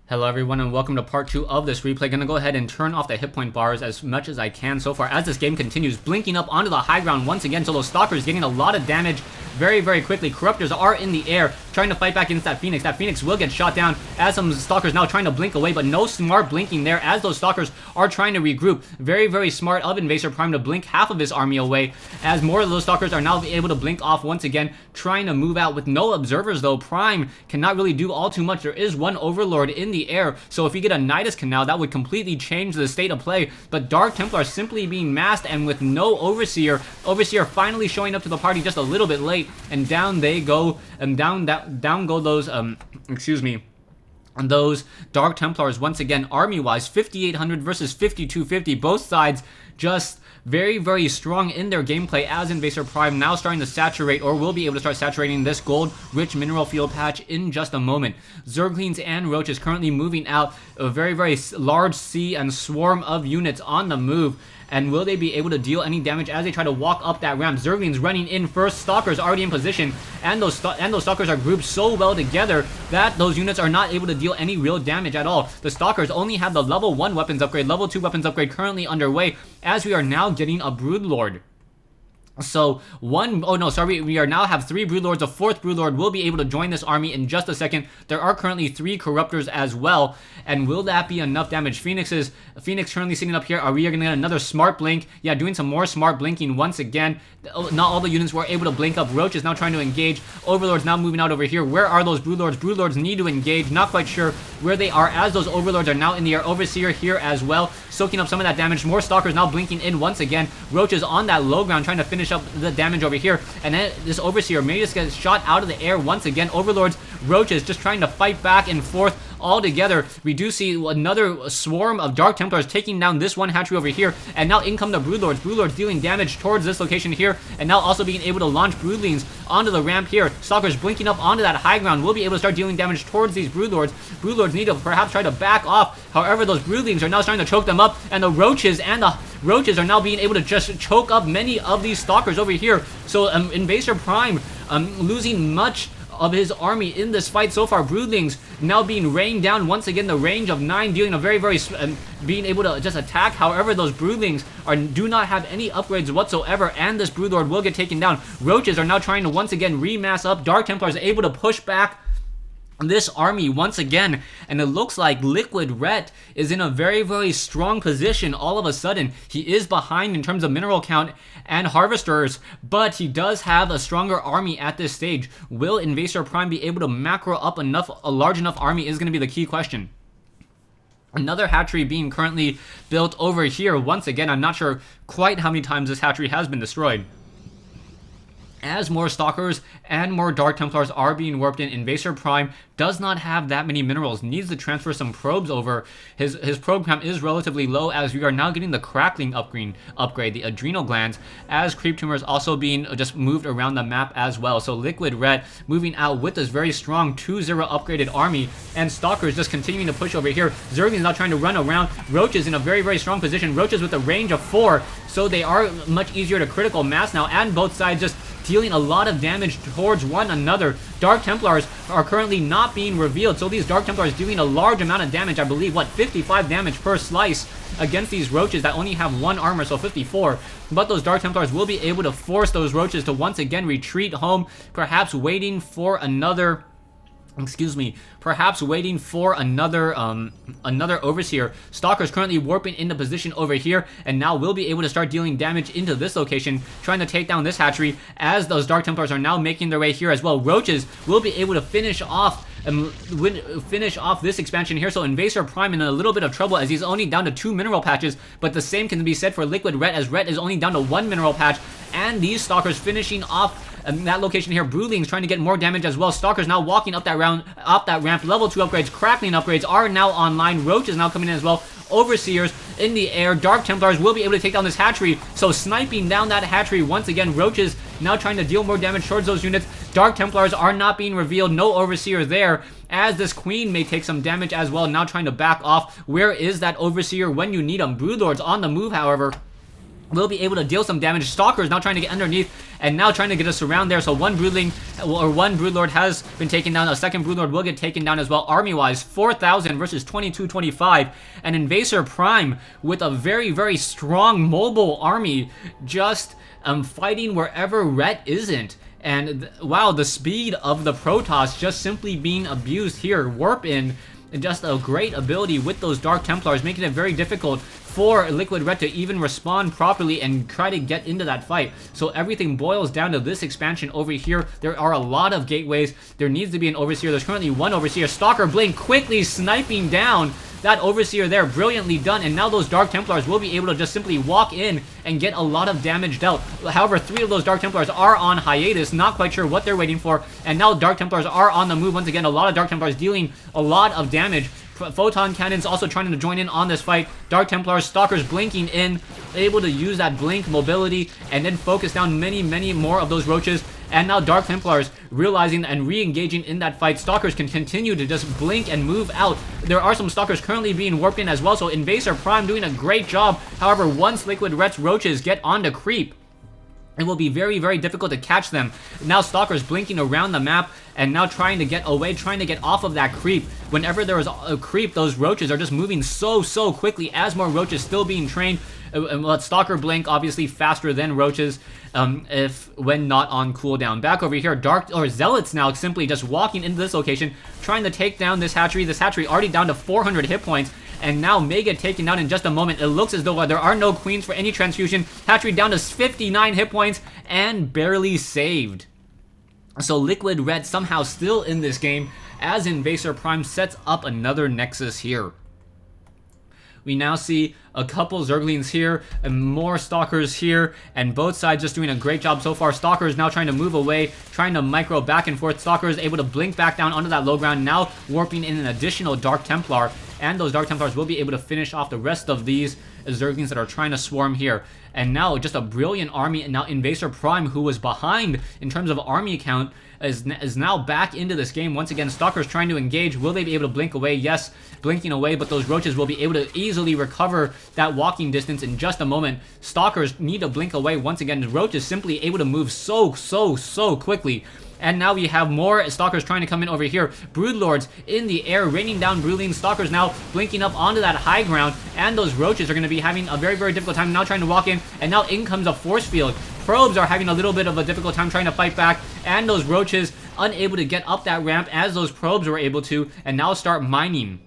Hello everyone and welcome to part 2 of this replay. Gonna go ahead and turn off the hit point bars as much as I can so far as this game continues, blinking up onto the high ground once again. So those stalkers getting a lot of damage very quickly. Corruptors are in the air trying to fight back against that Phoenix. That Phoenix will get shot down as some stalkers now trying to blink away, but no smart blinking there as those stalkers are trying to regroup. Very smart of Invasor Prime to blink half of his army away as more of those stalkers are now able to blink off once again, trying to move out with no observers though. Prime cannot really do all too much. There is one Overlord in the air, so if you get a Nidus Canal, that would completely change the state of play. But Dark Templar simply being masked and with no Overseer. Overseer finally showing up to the party just a little bit late, and down they go, and down go those those Dark Templars once again. Army-wise, 5,800 versus 5,250. Both sides just very strong in their gameplay as Invasor Prime now starting to saturate, or will be able to start saturating this gold-rich mineral field patch in just a moment. Zerglings and Roaches currently moving out a very large sea and swarm of units on the move. And will they be able to deal any damage as they try to walk up that ramp? Zerglings running in first, Stalkers already in position, and those Stalkers are grouped so well together that those units are not able to deal any real damage at all. The Stalkers only have the level 1 weapons upgrade, level 2 weapons upgrade currently underway, as we are now getting a Broodlord. So we are now have 3 Broodlords. A 4th Broodlord will be able to join this army in just a second. There are currently 3 Corruptors as well, and will that be enough damage? Phoenix currently sitting up here. Are we going to get another smart blink? Yeah, doing some more smart blinking once again. Not all the units were able to blink up. Roach is now trying to engage. Overlords now moving out over here. Where are those Broodlords? Broodlords need to engage. Not quite sure where they are as those Overlords are now in the air. Overseer here as well, soaking up some of that damage. More Stalkers now blinking in once again. Roach is on that low ground trying to finish up the damage over here, and then this Overseer may just get shot out of the air once again. Overlords, Roaches just trying to fight back and forth all together. We do see another swarm of Dark Templars taking down this one hatchery over here, and now in come the Broodlords. Broodlords dealing damage towards this location here, and now also being able to launch Broodlings onto the ramp here. Stalkers blinking up onto that high ground will be able to start dealing damage towards these Broodlords. Broodlords need to perhaps try to back off. However, those Broodlings are now starting to choke them up, and the Roaches are now being able to just choke up many of these Stalkers over here. So Invasor Prime losing much of his army in this fight so far. Broodlings now being rained down once again. The range of 9 dealing a very being able to just attack. However, those Broodlings do not have any upgrades whatsoever, and this Broodlord will get taken down. Roaches are now trying to once again remass up. Dark Templars able to push back this army once again, and it looks like Liquid Ret is in a very strong position all of a sudden. He is behind in terms of mineral count and harvesters, but he does have a stronger army at this stage. Will Invasor Prime be able to macro up a large enough army is going to be the key question. Another hatchery being currently built over here. Once again, I'm not sure quite how many times this hatchery has been destroyed, as more Stalkers and more Dark Templars are being warped in. Invasor Prime does not have that many minerals, needs to transfer some probes over. His probe count is relatively low, as we are now getting the Crackling upgrade, the Adrenal Glands, as Creep Tumors also being just moved around the map as well. So Liquid Ret moving out with this very strong 2-0 upgraded army, and Stalkers just continuing to push over here. Zerglings now trying to run around. Roaches in a very strong position. Roaches with a range of 4, so they are much easier to critical mass now, and both sides just dealing a lot of damage towards one another. Dark Templars are currently not being revealed, so these Dark Templars doing a large amount of damage. I believe, 55 damage per slice against these Roaches that only have 1 armor, so 54. But those Dark Templars will be able to force those Roaches to once again retreat home, perhaps waiting for another another Overseer. Stalkers currently warping into position over here, and now will be able to start dealing damage into this location, trying to take down this hatchery, as those Dark Templars are now making their way here as well. Roaches will be able to finish off this expansion here. So Invasor Prime in a little bit of trouble, as he's only down to 2 mineral patches, but the same can be said for Liquid Ret, as Ret is only down to 1 mineral patch, and these Stalkers finishing off that location here. Broodlings trying to get more damage as well. Stalkers now walking up that ramp. Level 2 upgrades, Crackling upgrades are now online. Roach is now coming in as well. Overseers in the air. Dark Templars will be able to take down this hatchery, so sniping down that hatchery once again. Roaches now trying to deal more damage towards those units. Dark Templars are not being revealed. No Overseer there, as this Queen may take some damage as well, now trying to back off. Where is that Overseer when you need him? Broodlords on the move, however. will be able to deal some damage. Stalker is now trying to get underneath and now trying to get us around there. So one Broodling or one Broodlord has been taken down. A second Broodlord will get taken down as well. Army-wise, 4,000 versus 2225. And Invasor Prime with a very, very strong mobile army just fighting wherever Ret isn't. And wow, the speed of the Protoss just simply being abused here. Warp in, just a great ability with those Dark Templars, making it very difficult for Liquid Ret to even respond properly and try to get into that fight. So everything boils down to this expansion over here. There are a lot of gateways. There needs to be an Overseer. There's currently one Overseer. Stalker Blink quickly sniping down that Overseer there. Brilliantly done. And now those Dark Templars will be able to just simply walk in and get a lot of damage dealt. However, 3 of those Dark Templars are on hiatus. Not quite sure what they're waiting for. And now Dark Templars are on the move once again. A lot of Dark Templars dealing a lot of damage. Photon Cannons also trying to join in on this fight. Dark Templars, Stalkers blinking in, able to use that blink mobility and then focus down many, many more of those roaches. And now Dark Templars realizing and re-engaging in that fight. Stalkers can continue to just blink and move out. There are some Stalkers currently being warped in as well, so Invasor Prime doing a great job. However, once Liquid Ret's roaches get onto creep, it will be very, very difficult to catch them. Now Stalkers blinking around the map and now trying to get away, trying to get off of that creep. Whenever there is a creep, those roaches are just moving so quickly as more roaches still being trained. Stalker blink obviously faster than roaches when not on cooldown. Back over here, Zealots now simply just walking into this location, trying to take down this hatchery. This hatchery already down to 400 hit points. And now Mega taken down in just a moment. It looks as though there are no queens for any transfusion. Hatchery down to 59 hit points and barely saved. So Liquid Ret somehow still in this game as Invasor Prime sets up another Nexus here. We now see a couple Zerglings here and more Stalkers here, and both sides just doing a great job so far. Stalker is now trying to move away, trying to micro back and forth. Stalker is able to blink back down onto that low ground, now warping in an additional Dark Templar, and those Dark Templars will be able to finish off the rest of these Zerglings that are trying to swarm here. And now just a brilliant army, and now Invasor Prime, who was behind in terms of army count, is now back into this game. Once again, Stalkers trying to engage. Will they be able to blink away? Yes, blinking away, but those roaches will be able to easily recover that walking distance in just a moment. Stalkers need to blink away once again. The roach is simply able to move so quickly. And now we have more Stalkers trying to come in over here. Broodlords in the air, raining down Broodlings. Stalkers now blinking up onto that high ground. And those roaches are going to be having a very, very difficult time now trying to walk in. And now in comes a force field. Probes are having a little bit of a difficult time trying to fight back. And those roaches unable to get up that ramp as those probes were able to. And now start mining.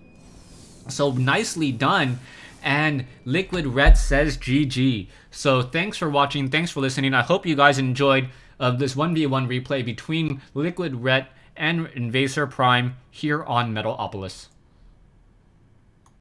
So nicely done. And Liquid Ret says GG. So thanks for watching. Thanks for listening. I hope you guys enjoyed this 1v1 replay between Liquid Ret and Invasor Prime here on Metalopolis.